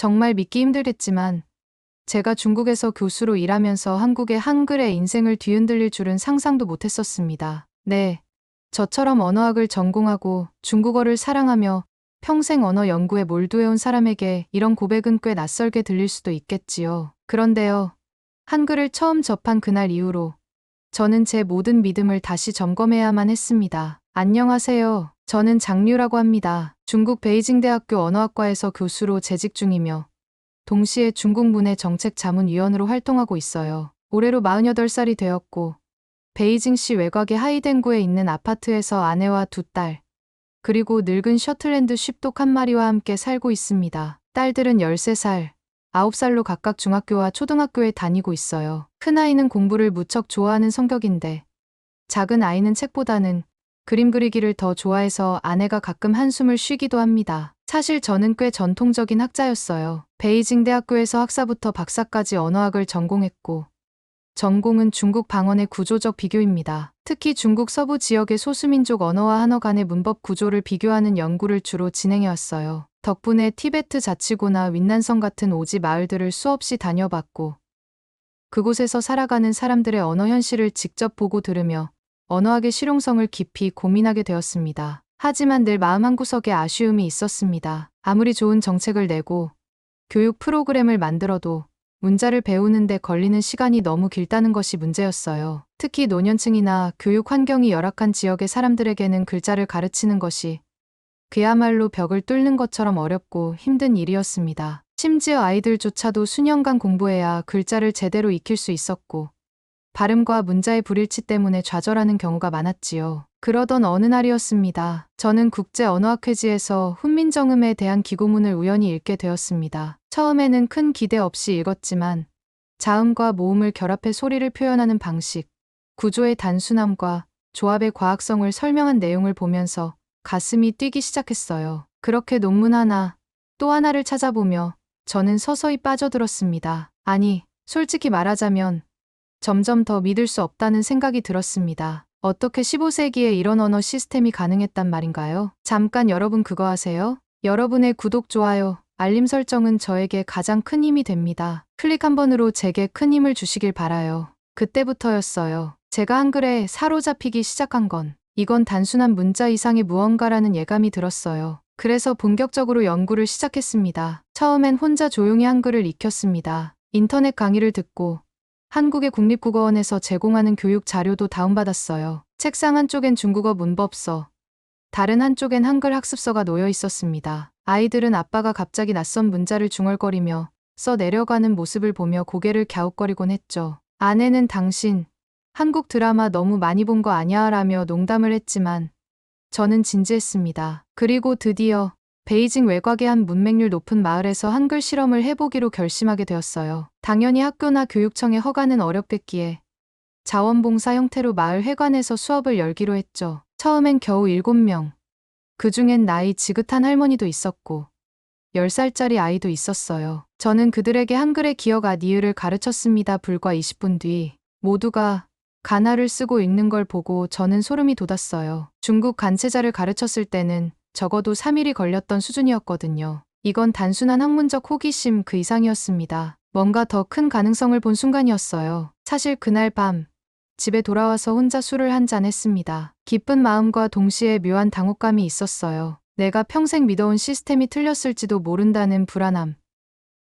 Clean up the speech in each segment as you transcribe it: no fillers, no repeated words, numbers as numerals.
정말 믿기 힘들겠지만 제가 중국에서 교수로 일하면서 한국의 한글의 인생을 뒤흔들릴 줄은 상상도 못했었습니다. 네, 저처럼 언어학을 전공하고 중국어를 사랑하며 평생 언어 연구에 몰두해온 사람에게 이런 고백은 꽤 낯설게 들릴 수도 있겠지요. 그런데요, 한글을 처음 접한 그날 이후로 저는 제 모든 믿음을 다시 점검해야만 했습니다. 안녕하세요. 저는 장류라고 합니다. 중국 베이징대학교 언어학과에서 교수로 재직 중이며 동시에 중국 문해정책자문위원으로 활동하고 있어요. 올해로 48살이 되었고 베이징시 외곽의 하이댕구에 있는 아파트에서 아내와 2딸, 그리고 늙은 셔틀랜드 쉽독 1마리와 함께 살고 있습니다. 딸들은 13살, 9살로 각각 중학교와 초등학교에 다니고 있어요. 큰아이는 공부를 무척 좋아하는 성격인데 작은 아이는 책보다는 그림 그리기를 더 좋아해서 아내가 가끔 한숨을 쉬기도 합니다. 사실 저는 꽤 전통적인 학자였어요. 베이징 대학교에서 학사부터 박사까지 언어학을 전공했고 전공은 중국 방언의 구조적 비교입니다. 특히 중국 서부 지역의 소수민족 언어와 한어 간의 문법 구조를 비교하는 연구를 주로 진행해왔어요. 덕분에 티베트 자치구나 윈난성 같은 오지 마을들을 수없이 다녀봤고 그곳에서 살아가는 사람들의 언어 현실을 직접 보고 들으며 언어학의 실용성을 깊이 고민하게 되었습니다. 하지만 늘 마음 한구석에 아쉬움이 있었습니다. 아무리 좋은 정책을 내고 교육 프로그램을 만들어도 문자를 배우는데 걸리는 시간이 너무 길다는 것이 문제였어요. 특히 노년층이나 교육 환경이 열악한 지역의 사람들에게는 글자를 가르치는 것이 그야말로 벽을 뚫는 것처럼 어렵고 힘든 일이었습니다. 심지어 아이들조차도 수년간 공부해야 글자를 제대로 익힐 수 있었고 발음과 문자의 불일치 때문에 좌절하는 경우가 많았지요. 그러던 어느 날이었습니다. 저는 국제언어학회지에서 훈민정음에 대한 기고문을 우연히 읽게 되었습니다. 처음에는 큰 기대 없이 읽었지만 자음과 모음을 결합해 소리를 표현하는 방식, 구조의 단순함과 조합의 과학성을 설명한 내용을 보면서 가슴이 뛰기 시작했어요. 그렇게 논문 하나, 또 하나를 찾아보며 저는 서서히 빠져들었습니다. 아니, 솔직히 말하자면 점점 더 믿을 수 없다는 생각이 들었습니다. 어떻게 15세기에 이런 언어 시스템이 가능했단 말인가요? 잠깐 여러분 그거 아세요? 여러분의 구독, 좋아요, 알림 설정은 저에게 가장 큰 힘이 됩니다. 클릭 한 번으로 제게 큰 힘을 주시길 바라요. 그때부터였어요. 제가 한글에 사로잡히기 시작한 건 이건 단순한 문자 이상의 무언가라는 예감이 들었어요. 그래서 본격적으로 연구를 시작했습니다. 처음엔 혼자 조용히 한글을 익혔습니다. 인터넷 강의를 듣고 한국의 국립국어원에서 제공하는 교육 자료도 다운받았어요. 책상 한쪽엔 중국어 문법서, 다른 한쪽엔 한글 학습서가 놓여 있었습니다. 아이들은 아빠가 갑자기 낯선 문자를 중얼거리며 써 내려가는 모습을 보며 고개를 갸웃거리곤 했죠. 아내는 당신, 한국 드라마 너무 많이 본 거 아냐 라며 농담을 했지만 저는 진지했습니다. 그리고 드디어 베이징 외곽의 한 문맹률 높은 마을에서 한글 실험을 해보기로 결심하게 되었어요. 당연히 학교나 교육청의 허가는 어렵겠기에 자원봉사 형태로 마을 회관에서 수업을 열기로 했죠. 처음엔 겨우 7명. 그중엔 나이 지긋한 할머니도 있었고 10살짜리 아이도 있었어요. 저는 그들에게 한글의 기역 니을을 가르쳤습니다. 불과 20분 뒤 모두가 가나를 쓰고 읽는 걸 보고 저는 소름이 돋았어요. 중국 간체자를 가르쳤을 때는 적어도 3일이 걸렸던 수준이었거든요. 이건 단순한 학문적 호기심 그 이상이었습니다. 뭔가 더 큰 가능성을 본 순간이었어요. 사실 그날 밤 집에 돌아와서 혼자 술을 한 잔 했습니다. 기쁜 마음과 동시에 묘한 당혹감이 있었어요. 내가 평생 믿어온 시스템이 틀렸을지도 모른다는 불안함.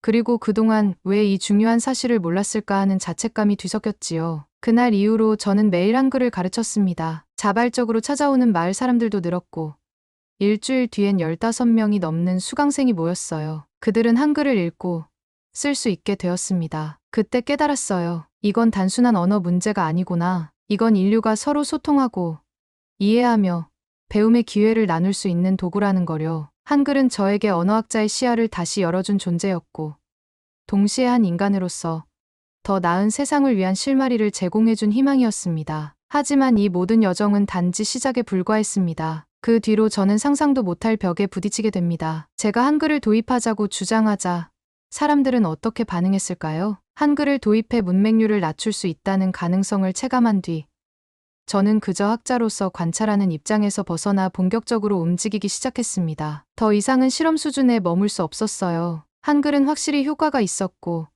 그리고 그동안 왜 이 중요한 사실을 몰랐을까 하는 자책감이 뒤섞였지요. 그날 이후로 저는 매일 한글을 가르쳤습니다. 자발적으로 찾아오는 마을 사람들도 늘었고 일주일 뒤엔 15명이 넘는 수강생이 모였어요. 그들은 한글을 읽고 쓸 수 있게 되었습니다. 그때 깨달았어요. 이건 단순한 언어 문제가 아니구나. 이건 인류가 서로 소통하고 이해하며 배움의 기회를 나눌 수 있는 도구라는 거려. 한글은 저에게 언어학자의 시야를 다시 열어준 존재였고 동시에 한 인간으로서 더 나은 세상을 위한 실마리를 제공해준 희망이었습니다. 하지만 이 모든 여정은 단지 시작에 불과했습니다. 그 뒤로 저는 상상도 못할 벽에 부딪히게 됩니다. 제가 한글을 도입하자고 주장하자 사람들은 어떻게 반응했을까요? 한글을 도입해 문맹률을 낮출 수 있다는 가능성을 체감한 뒤 저는 그저 학자로서 관찰하는 입장에서 벗어나 본격적으로 움직이기 시작했습니다. 더 이상은 실험 수준에 머물 수 없었어요. 한글은 확실히 효과가 있었고,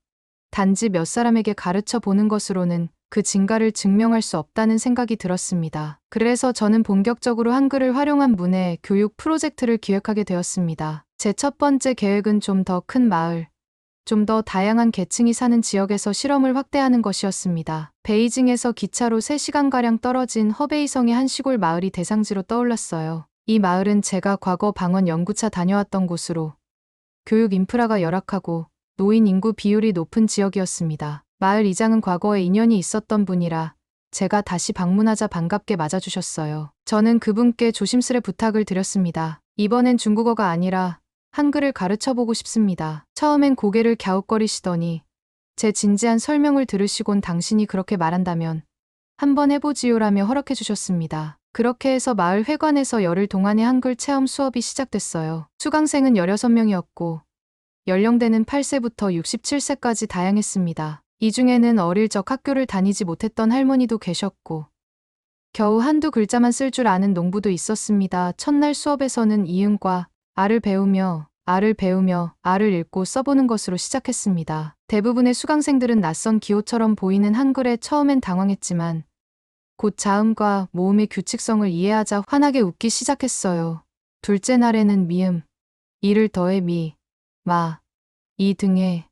단지 몇 사람에게 가르쳐 보는 것으로는 그 진가를 증명할 수 없다는 생각이 들었습니다. 그래서 저는 본격적으로 한글을 활용한 문해 교육 프로젝트를 기획하게 되었습니다. 제 첫 번째 계획은 좀 더 큰 마을, 좀 더 다양한 계층이 사는 지역에서 실험을 확대하는 것이었습니다. 베이징에서 기차로 3시간가량 떨어진 허베이성의 한 시골 마을이 대상지로 떠올랐어요. 이 마을은 제가 과거 방언 연구차 다녀왔던 곳으로 교육 인프라가 열악하고 노인 인구 비율이 높은 지역이었습니다. 마을 이장은 과거에 인연이 있었던 분이라 제가 다시 방문하자 반갑게 맞아주셨어요. 저는 그분께 조심스레 부탁을 드렸습니다. 이번엔 중국어가 아니라 한글을 가르쳐보고 싶습니다. 처음엔 고개를 갸웃거리시더니 제 진지한 설명을 들으시곤 당신이 그렇게 말한다면 한번 해보지요라며 허락해 주셨습니다. 그렇게 해서 마을 회관에서 열흘 동안의 한글 체험 수업이 시작됐어요. 수강생은 16명이었고 연령대는 8세부터 67세까지 다양했습니다. 이 중에는 어릴 적 학교를 다니지 못했던 할머니도 계셨고 겨우 한두 글자만 쓸 줄 아는 농부도 있었습니다. 첫날 수업에서는 이응과 아를 배우며 아를 읽고 써보는 것으로 시작했습니다. 대부분의 수강생들은 낯선 기호처럼 보이는 한글에 처음엔 당황했지만 곧 자음과 모음의 규칙성을 이해하자 환하게 웃기 시작했어요. 둘째 날에는 미음, 이를 더해 미, 마, 이 등의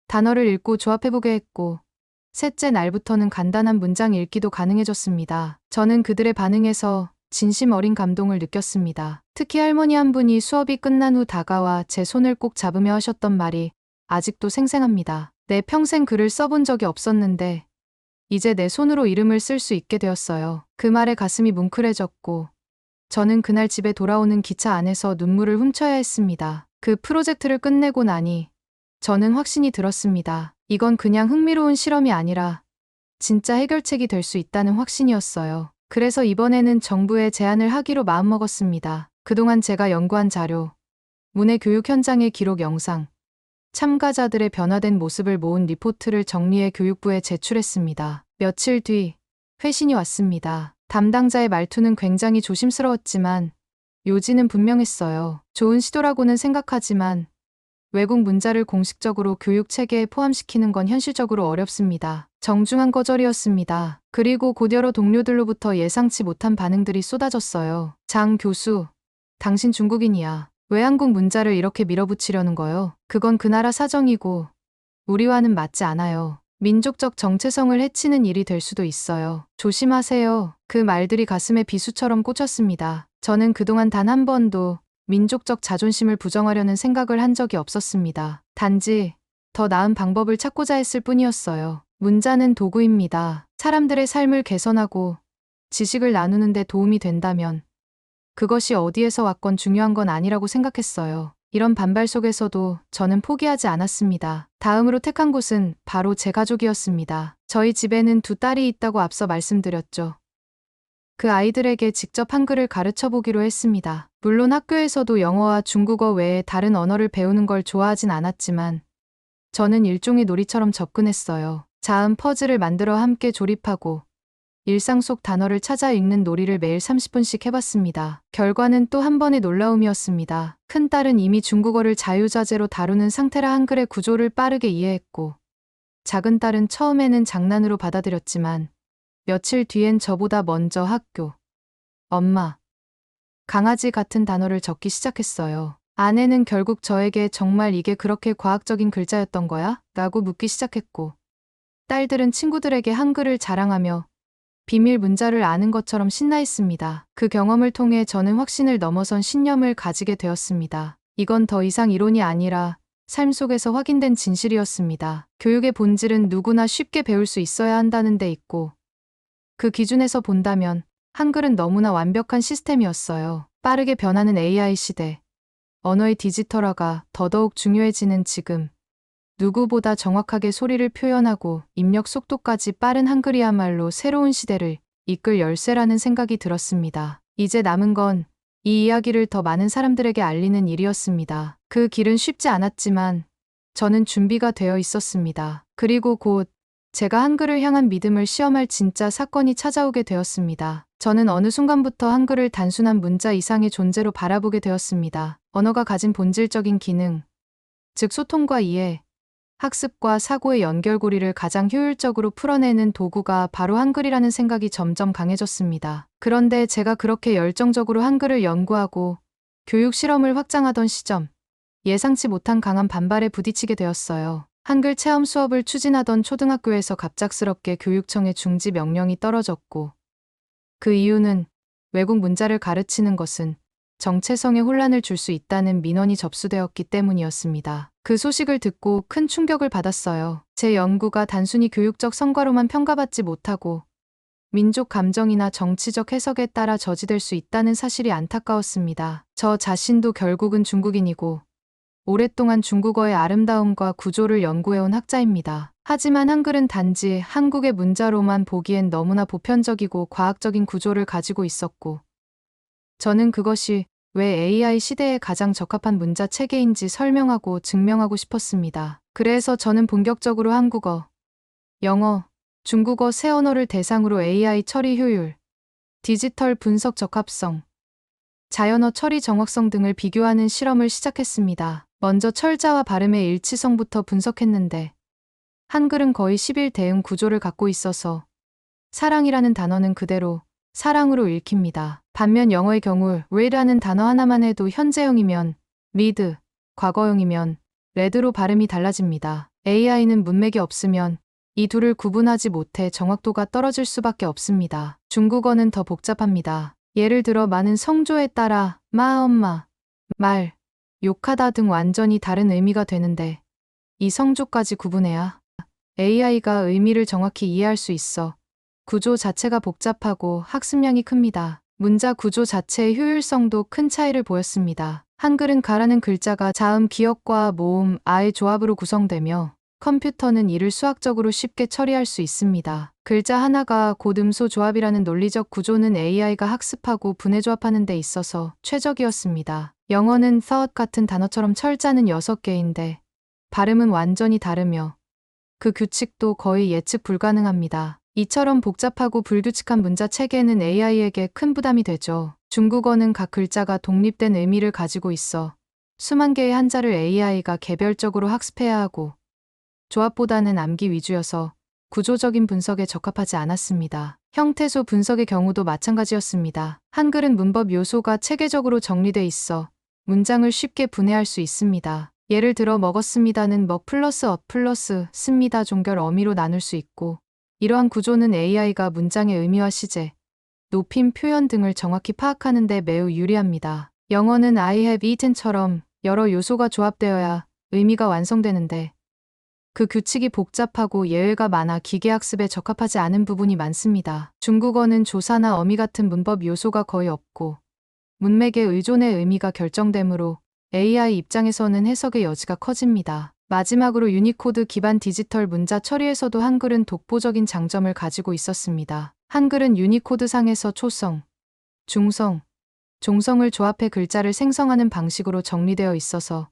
단어를 읽고 조합해보게 했고 셋째 날부터는 간단한 문장 읽기도 가능해졌습니다. 저는 그들의 반응에서 진심 어린 감동을 느꼈습니다. 특히 할머니 한 분이 수업이 끝난 후 다가와 제 손을 꼭 잡으며 하셨던 말이 아직도 생생합니다. 내 평생 글을 써본 적이 없었는데 이제 내 손으로 이름을 쓸 수 있게 되었어요. 그 말에 가슴이 뭉클해졌고 저는 그날 집에 돌아오는 기차 안에서 눈물을 훔쳐야 했습니다. 그 프로젝트를 끝내고 나니 저는 확신이 들었습니다. 이건 그냥 흥미로운 실험이 아니라 진짜 해결책이 될 수 있다는 확신이었어요. 그래서 이번에는 정부에 제안을 하기로 마음먹었습니다. 그동안 제가 연구한 자료, 문해 교육 현장의 기록 영상, 참가자들의 변화된 모습을 모은 리포트를 정리해 교육부에 제출했습니다. 며칠 뒤 회신이 왔습니다. 담당자의 말투는 굉장히 조심스러웠지만 요지는 분명했어요. 좋은 시도라고는 생각하지만 외국 문자를 공식적으로 교육 체계에 포함시키는 건 현실적으로 어렵습니다. 정중한 거절이었습니다. 그리고 곧 여러 동료들로부터 예상치 못한 반응들이 쏟아졌어요. 장 교수, 당신 중국인이야. 왜 한국 문자를 이렇게 밀어붙이려는 거요? 그건 그 나라 사정이고 우리와는 맞지 않아요. 민족적 정체성을 해치는 일이 될 수도 있어요. 조심하세요. 그 말들이 가슴에 비수처럼 꽂혔습니다. 저는 그동안 단 한 번도 민족적 자존심을 부정하려는 생각을 한 적이 없었습니다. 단지 더 나은 방법을 찾고자 했을 뿐이었어요. 문자는 도구입니다. 사람들의 삶을 개선하고 지식을 나누는데 도움이 된다면 그것이 어디에서 왔건 중요한 건 아니라고 생각했어요. 이런 반발 속에서도 저는 포기하지 않았습니다. 다음으로 택한 곳은 바로 제 가족이었습니다. 저희 집에는 2딸이 있다고 앞서 말씀드렸죠. 그 아이들에게 직접 한글을 가르쳐 보기로 했습니다. 물론 학교에서도 영어와 중국어 외에 다른 언어를 배우는 걸 좋아하진 않았지만 저는 일종의 놀이처럼 접근했어요. 자음 퍼즐을 만들어 함께 조립하고 일상 속 단어를 찾아 읽는 놀이를 매일 30분씩 해봤습니다. 결과는 또 한 번의 놀라움이었습니다. 큰딸은 이미 중국어를 자유자재로 다루는 상태라 한글의 구조를 빠르게 이해했고 작은딸은 처음에는 장난으로 받아들였지만 며칠 뒤엔 저보다 먼저 학교, 엄마, 강아지 같은 단어를 적기 시작했어요. 아내는 결국 저에게 정말 이게 그렇게 과학적인 글자였던 거야? 라고 묻기 시작했고 딸들은 친구들에게 한글을 자랑하며 비밀 문자를 아는 것처럼 신나했습니다. 그 경험을 통해 저는 확신을 넘어선 신념을 가지게 되었습니다. 이건 더 이상 이론이 아니라 삶 속에서 확인된 진실이었습니다. 교육의 본질은 누구나 쉽게 배울 수 있어야 한다는 데 있고 그 기준에서 본다면 한글은 너무나 완벽한 시스템이었어요. 빠르게 변하는 AI 시대, 언어의 디지털화가 더더욱 중요해지는 지금 누구보다 정확하게 소리를 표현하고 입력 속도까지 빠른 한글이야말로 새로운 시대를 이끌 열쇠라는 생각이 들었습니다. 이제 남은 건 이 이야기를 더 많은 사람들에게 알리는 일이었습니다. 그 길은 쉽지 않았지만 저는 준비가 되어 있었습니다. 그리고 곧 제가 한글을 향한 믿음을 시험할 진짜 사건이 찾아오게 되었습니다. 저는 어느 순간부터 한글을 단순한 문자 이상의 존재로 바라보게 되었습니다. 언어가 가진 본질적인 기능, 즉 소통과 이해, 학습과 사고의 연결고리를 가장 효율적으로 풀어내는 도구가 바로 한글이라는 생각이 점점 강해졌습니다. 그런데 제가 그렇게 열정적으로 한글을 연구하고 교육 실험을 확장하던 시점, 예상치 못한 강한 반발에 부딪히게 되었어요. 한글 체험 수업을 추진하던 초등학교에서 갑작스럽게 교육청의 중지 명령이 떨어졌고, 그 이유는 외국 문자를 가르치는 것은 정체성에 혼란을 줄 수 있다는 민원이 접수되었기 때문이었습니다. 그 소식을 듣고 큰 충격을 받았어요. 제 연구가 단순히 교육적 성과로만 평가받지 못하고 민족 감정이나 정치적 해석에 따라 저지될 수 있다는 사실이 안타까웠습니다. 저 자신도 결국은 중국인이고 오랫동안 중국어의 아름다움과 구조를 연구해온 학자입니다. 하지만 한글은 단지 한국의 문자로만 보기엔 너무나 보편적이고 과학적인 구조를 가지고 있었고, 저는 그것이 왜 AI 시대에 가장 적합한 문자 체계인지 설명하고 증명하고 싶었습니다. 그래서 저는 본격적으로 한국어, 영어, 중국어 세 언어를 대상으로 AI 처리 효율, 디지털 분석 적합성, 자연어 처리 정확성 등을 비교하는 실험을 시작했습니다. 먼저 철자와 발음의 일치성부터 분석했는데, 한글은 거의 11대응 구조를 갖고 있어서 사랑이라는 단어는 그대로 사랑으로 읽힙니다. 반면 영어의 경우 read라는 단어 하나만 해도 현재형이면 read, 과거형이면 read로 발음이 달라집니다. AI는 문맥이 없으면 이 둘을 구분하지 못해 정확도가 떨어질 수밖에 없습니다. 중국어는 더 복잡합니다. 예를 들어 많은 성조에 따라 마, 엄마, 말, 욕하다 등 완전히 다른 의미가 되는데, 이 성조까지 구분해야 AI가 의미를 정확히 이해할 수 있어 구조 자체가 복잡하고 학습량이 큽니다. 문자 구조 자체의 효율성도 큰 차이를 보였습니다. 한글은 가라는 글자가 자음, 기역과 모음, 아의 조합으로 구성되며 컴퓨터는 이를 수학적으로 쉽게 처리할 수 있습니다. 글자 하나가 곧 음소 조합이라는 논리적 구조는 AI가 학습하고 분해 조합하는 데 있어서 최적이었습니다. 영어는 thought 같은 단어처럼 철자는 6개인데 발음은 완전히 다르며 그 규칙도 거의 예측 불가능합니다. 이처럼 복잡하고 불규칙한 문자 체계는 AI에게 큰 부담이 되죠. 중국어는 각 글자가 독립된 의미를 가지고 있어 수만 개의 한자를 AI가 개별적으로 학습해야 하고, 조합보다는 암기 위주여서 구조적인 분석에 적합하지 않았습니다. 형태소 분석의 경우도 마찬가지였습니다. 한글은 문법 요소가 체계적으로 정리돼 있어 문장을 쉽게 분해할 수 있습니다. 예를 들어 먹었습니다는 먹 플러스 엇 플러스 습니다 종결 어미로 나눌 수 있고, 이러한 구조는 AI가 문장의 의미와 시제, 높임, 표현 등을 정확히 파악하는 데 매우 유리합니다. 영어는 I have eaten처럼 여러 요소가 조합되어야 의미가 완성되는데, 그 규칙이 복잡하고 예외가 많아 기계학습에 적합하지 않은 부분이 많습니다. 중국어는 조사나 어미 같은 문법 요소가 거의 없고 문맥에 의존해 의미가 결정되므로 AI 입장에서는 해석의 여지가 커집니다. 마지막으로 유니코드 기반 디지털 문자 처리에서도 한글은 독보적인 장점을 가지고 있었습니다. 한글은 유니코드 상에서 초성, 중성, 종성을 조합해 글자를 생성하는 방식으로 정리되어 있어서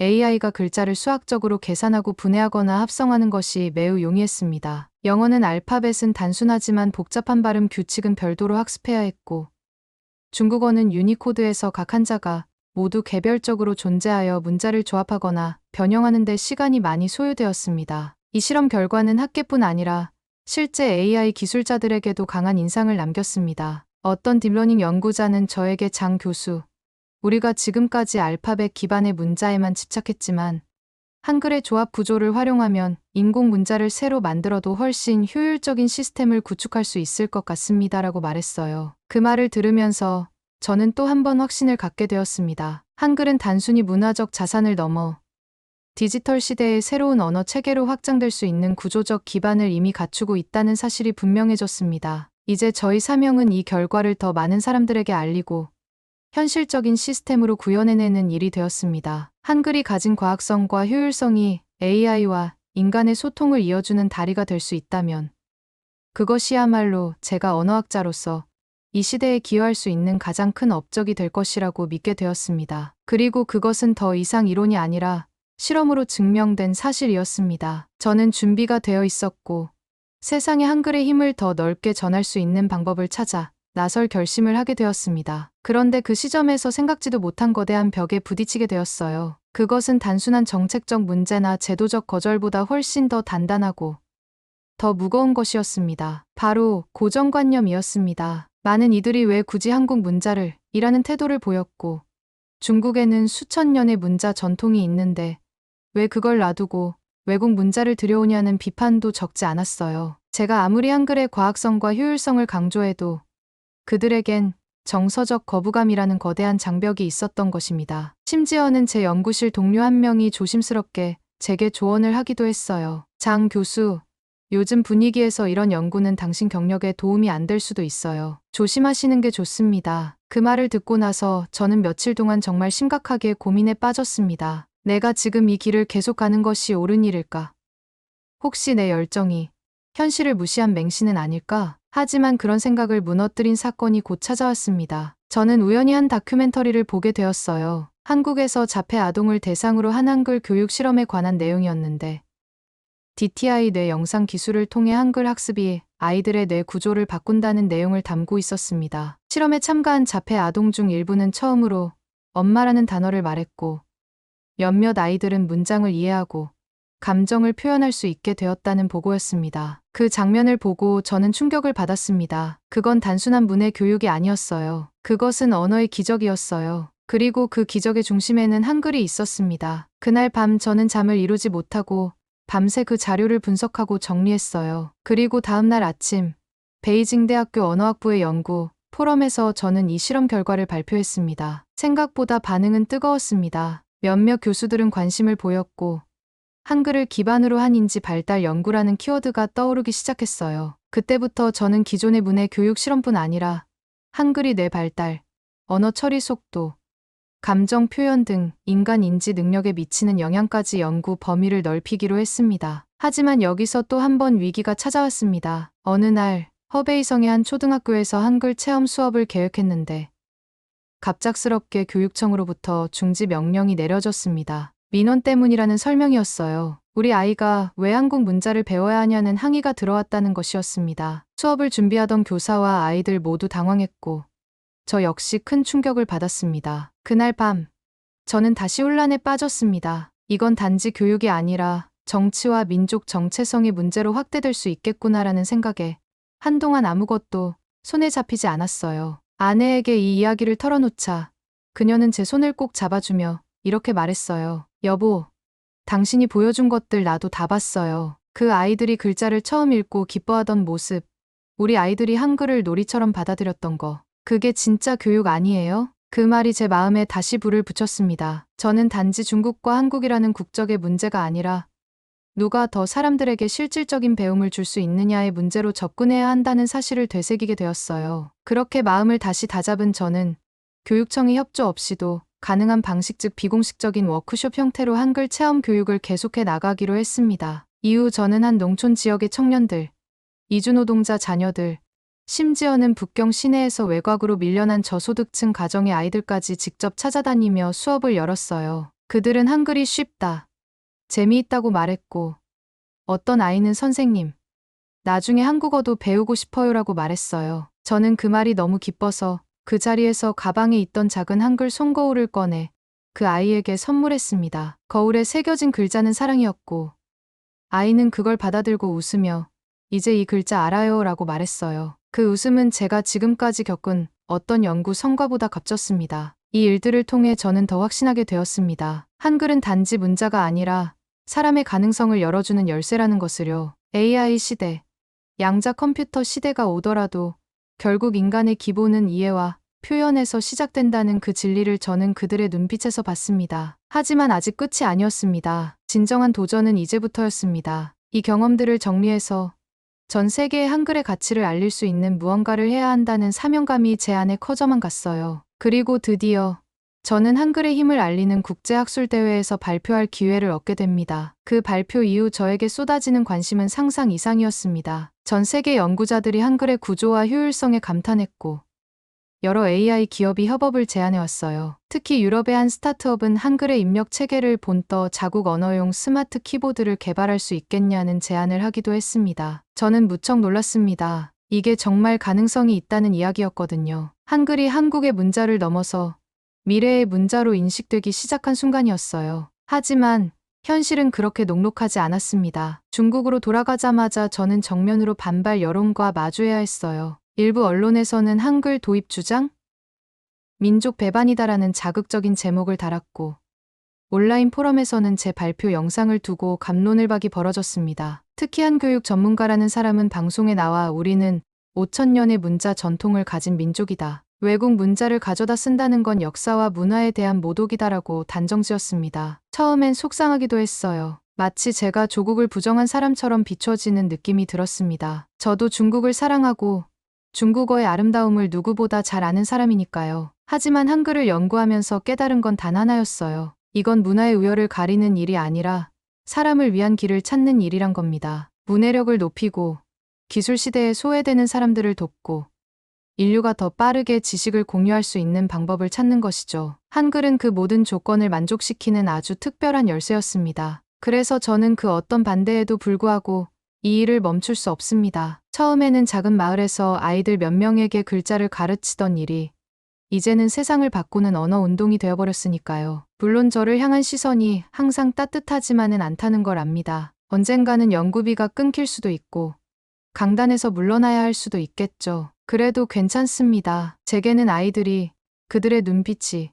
AI가 글자를 수학적으로 계산하고 분해하거나 합성하는 것이 매우 용이했습니다. 영어는 알파벳은 단순하지만 복잡한 발음 규칙은 별도로 학습해야 했고, 중국어는 유니코드에서 각 한자가 모두 개별적으로 존재하여 문자를 조합하거나 변형하는 데 시간이 많이 소요되었습니다. 이 실험 결과는 학계뿐 아니라 실제 AI 기술자들에게도 강한 인상을 남겼습니다. 어떤 딥러닝 연구자는 저에게 장 교수, 우리가 지금까지 알파벳 기반의 문자에만 집착했지만 한글의 조합 구조를 활용하면 인공 문자를 새로 만들어도 훨씬 효율적인 시스템을 구축할 수 있을 것 같습니다라고 말했어요. 그 말을 들으면서 저는 또 한 번 확신을 갖게 되었습니다. 한글은 단순히 문화적 자산을 넘어 디지털 시대의 새로운 언어 체계로 확장될 수 있는 구조적 기반을 이미 갖추고 있다는 사실이 분명해졌습니다. 이제 저희 사명은 이 결과를 더 많은 사람들에게 알리고 현실적인 시스템으로 구현해내는 일이 되었습니다. 한글이 가진 과학성과 효율성이 AI와 인간의 소통을 이어주는 다리가 될 수 있다면, 그것이야말로 제가 언어학자로서 이 시대에 기여할 수 있는 가장 큰 업적이 될 것이라고 믿게 되었습니다. 그리고 그것은 더 이상 이론이 아니라 실험으로 증명된 사실이었습니다. 저는 준비가 되어 있었고, 세상에 한글의 힘을 더 넓게 전할 수 있는 방법을 찾아 나설 결심을 하게 되었습니다. 그런데 그 시점에서 생각지도 못한 거대한 벽에 부딪히게 되었어요. 그것은 단순한 정책적 문제나 제도적 거절보다 훨씬 더 단단하고 더 무거운 것이었습니다. 바로 고정관념이었습니다. 많은 이들이 왜 굳이 한국 문자를 이라는 태도를 보였고, 중국에는 수천 년의 문자 전통이 있는데 왜 그걸 놔두고 외국 문자를 들여오냐는 비판도 적지 않았어요. 제가 아무리 한글의 과학성과 효율성을 강조해도 그들에겐 정서적 거부감이라는 거대한 장벽이 있었던 것입니다. 심지어는 제 연구실 동료 한 명이 조심스럽게 제게 조언을 하기도 했어요. 장 교수, 요즘 분위기에서 이런 연구는 당신 경력에 도움이 안 될 수도 있어요. 조심하시는 게 좋습니다. 그 말을 듣고 나서 저는 며칠 동안 정말 심각하게 고민에 빠졌습니다. 내가 지금 이 길을 계속 가는 것이 옳은 일일까? 혹시 내 열정이 현실을 무시한 맹신은 아닐까? 하지만 그런 생각을 무너뜨린 사건이 곧 찾아왔습니다. 저는 우연히 한 다큐멘터리를 보게 되었어요. 한국에서 자폐 아동을 대상으로 한 한글 교육 실험에 관한 내용이었는데, DTI 뇌 영상 기술을 통해 한글 학습이 아이들의 뇌 구조를 바꾼다는 내용을 담고 있었습니다. 실험에 참가한 자폐 아동 중 일부는 처음으로 엄마라는 단어를 말했고, 몇몇 아이들은 문장을 이해하고 감정을 표현할 수 있게 되었다는 보고였습니다. 그 장면을 보고 저는 충격을 받았습니다. 그건 단순한 문해 교육이 아니었어요. 그것은 언어의 기적이었어요. 그리고 그 기적의 중심에는 한글이 있었습니다. 그날 밤 저는 잠을 이루지 못하고 밤새 그 자료를 분석하고 정리했어요. 그리고 다음날 아침 베이징 대학교 언어학부의 연구 포럼에서 저는 이 실험 결과를 발표했습니다. 생각보다 반응은 뜨거웠습니다. 몇몇 교수들은 관심을 보였고, 한글을 기반으로 한 인지 발달 연구라는 키워드가 떠오르기 시작했어요. 그때부터 저는 기존의 문해 교육 실험뿐 아니라 한글이 뇌 발달, 언어 처리 속도, 감정 표현 등 인간 인지 능력에 미치는 영향까지 연구 범위를 넓히기로 했습니다. 하지만 여기서 또 한 번 위기가 찾아왔습니다. 어느 날 허베이성의 한 초등학교에서 한글 체험 수업을 계획했는데 갑작스럽게 교육청으로부터 중지 명령이 내려졌습니다. 민원 때문이라는 설명이었어요. 우리 아이가 왜 한국 문자를 배워야 하냐는 항의가 들어왔다는 것이었습니다. 수업을 준비하던 교사와 아이들 모두 당황했고, 저 역시 큰 충격을 받았습니다. 그날 밤, 저는 다시 혼란에 빠졌습니다. 이건 단지 교육이 아니라 정치와 민족 정체성의 문제로 확대될 수 있겠구나라는 생각에 한동안 아무것도 손에 잡히지 않았어요. 아내에게 이 이야기를 털어놓자 그녀는 제 손을 꼭 잡아주며 이렇게 말했어요. 여보, 당신이 보여준 것들 나도 다 봤어요. 그 아이들이 글자를 처음 읽고 기뻐하던 모습, 우리 아이들이 한글을 놀이처럼 받아들였던 거. 그게 진짜 교육 아니에요? 그 말이 제 마음에 다시 불을 붙였습니다. 저는 단지 중국과 한국이라는 국적의 문제가 아니라 누가 더 사람들에게 실질적인 배움을 줄 수 있느냐의 문제로 접근해야 한다는 사실을 되새기게 되었어요. 그렇게 마음을 다시 다잡은 저는 교육청의 협조 없이도 가능한 방식 즉 비공식적인 워크숍 형태로 한글 체험 교육을 계속해 나가기로 했습니다. 이후 저는 한 농촌 지역의 청년들, 이주노동자 자녀들, 심지어는 북경 시내에서 외곽으로 밀려난 저소득층 가정의 아이들까지 직접 찾아다니며 수업을 열었어요. 그들은 한글이 쉽다, 재미있다고 말했고, 어떤 아이는 선생님, 나중에 한국어도 배우고 싶어요라고 말했어요. 저는 그 말이 너무 기뻐서 그 자리에서 가방에 있던 작은 한글 손거울을 꺼내 그 아이에게 선물했습니다. 거울에 새겨진 글자는 사랑이었고, 아이는 그걸 받아들고 웃으며 이제 이 글자 알아요 라고 말했어요. 그 웃음은 제가 지금까지 겪은 어떤 연구 성과보다 값졌습니다. 이 일들을 통해 저는 더 확신하게 되었습니다. 한글은 단지 문자가 아니라 사람의 가능성을 열어주는 열쇠라는 것을요. AI 시대, 양자 컴퓨터 시대가 오더라도 결국 인간의 기본은 이해와 표현에서 시작된다는 그 진리를 저는 그들의 눈빛에서 봤습니다. 하지만 아직 끝이 아니었습니다. 진정한 도전은 이제부터였습니다. 이 경험들을 정리해서 전 세계에 한글의 가치를 알릴 수 있는 무언가를 해야 한다는 사명감이 제 안에 커져만 갔어요. 그리고 드디어 저는 한글의 힘을 알리는 국제학술대회에서 발표할 기회를 얻게 됩니다. 그 발표 이후 저에게 쏟아지는 관심은 상상 이상이었습니다. 전 세계 연구자들이 한글의 구조와 효율성에 감탄했고, 여러 AI 기업이 협업을 제안해왔어요. 특히 유럽의 한 스타트업은 한글의 입력 체계를 본떠 자국 언어용 스마트 키보드를 개발할 수 있겠냐는 제안을 하기도 했습니다. 저는 무척 놀랐습니다. 이게 정말 가능성이 있다는 이야기였거든요. 한글이 한국의 문자를 넘어서 미래의 문자로 인식되기 시작한 순간이었어요. 하지만 현실은 그렇게 녹록하지 않았습니다. 중국으로 돌아가자마자 저는 정면으로 반발 여론과 마주해야 했어요. 일부 언론에서는 한글 도입 주장? 민족 배반이다라는 자극적인 제목을 달았고, 온라인 포럼에서는 제 발표 영상을 두고 갑론을박이 벌어졌습니다. 특히 한 교육 전문가라는 사람은 방송에 나와 우리는 5,000년의 문자 전통을 가진 민족이다. 외국 문자를 가져다 쓴다는 건 역사와 문화에 대한 모독이다라고 단정지었습니다. 처음엔 속상하기도 했어요. 마치 제가 조국을 부정한 사람처럼 비춰지는 느낌이 들었습니다. 저도 중국을 사랑하고 중국어의 아름다움을 누구보다 잘 아는 사람이니까요. 하지만 한글을 연구하면서 깨달은 건 단 하나였어요. 이건 문화의 우열을 가리는 일이 아니라 사람을 위한 길을 찾는 일이란 겁니다. 문해력을 높이고 기술 시대에 소외되는 사람들을 돕고 인류가 더 빠르게 지식을 공유할 수 있는 방법을 찾는 것이죠. 한글은 그 모든 조건을 만족시키는 아주 특별한 열쇠였습니다. 그래서 저는 그 어떤 반대에도 불구하고 이 일을 멈출 수 없습니다. 처음에는 작은 마을에서 아이들 몇 명에게 글자를 가르치던 일이 이제는 세상을 바꾸는 언어 운동이 되어버렸으니까요. 물론 저를 향한 시선이 항상 따뜻하지만은 않다는 걸 압니다. 언젠가는 연구비가 끊길 수도 있고 강단에서 물러나야 할 수도 있겠죠. 그래도 괜찮습니다. 제게는 아이들이, 그들의 눈빛이,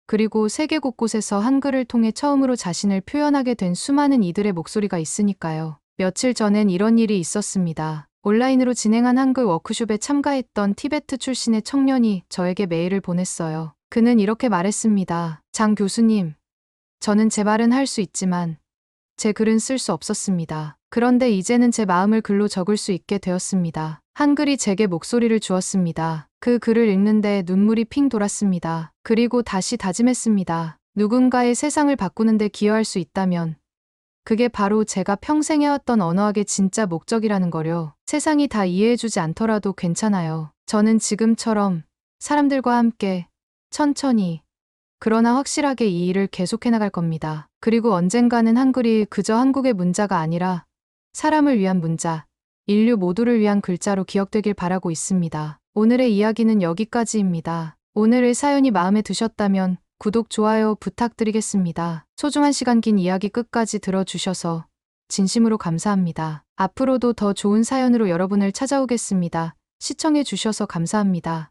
그리고 세계 곳곳에서 한글을 통해 처음으로 자신을 표현하게 된 수많은 이들의 목소리가 있으니까요. 며칠 전엔 이런 일이 있었습니다. 온라인으로 진행한 한글 워크숍에 참가했던 티베트 출신의 청년이 저에게 메일을 보냈어요. 그는 이렇게 말했습니다. 장 교수님, 저는 제 말은 할 수 있지만 제 글은 쓸 수 없었습니다. 그런데 이제는 제 마음을 글로 적을 수 있게 되었습니다. 한글이 제게 목소리를 주었습니다. 그 글을 읽는데 눈물이 핑 돌았습니다. 그리고 다시 다짐했습니다. 누군가의 세상을 바꾸는데 기여할 수 있다면 그게 바로 제가 평생 해왔던 언어학의 진짜 목적이라는 거려. 세상이 다 이해해주지 않더라도 괜찮아요. 저는 지금처럼 사람들과 함께 천천히 그러나 확실하게 이 일을 계속해 나갈 겁니다. 그리고 언젠가는 한글이 그저 한국의 문자가 아니라 사람을 위한 문자, 인류 모두를 위한 글자로 기억되길 바라고 있습니다. 오늘의 이야기는 여기까지입니다. 오늘의 사연이 마음에 드셨다면 구독, 좋아요 부탁드리겠습니다. 소중한 시간 긴 이야기 끝까지 들어주셔서 진심으로 감사합니다. 앞으로도 더 좋은 사연으로 여러분을 찾아오겠습니다. 시청해 주셔서 감사합니다.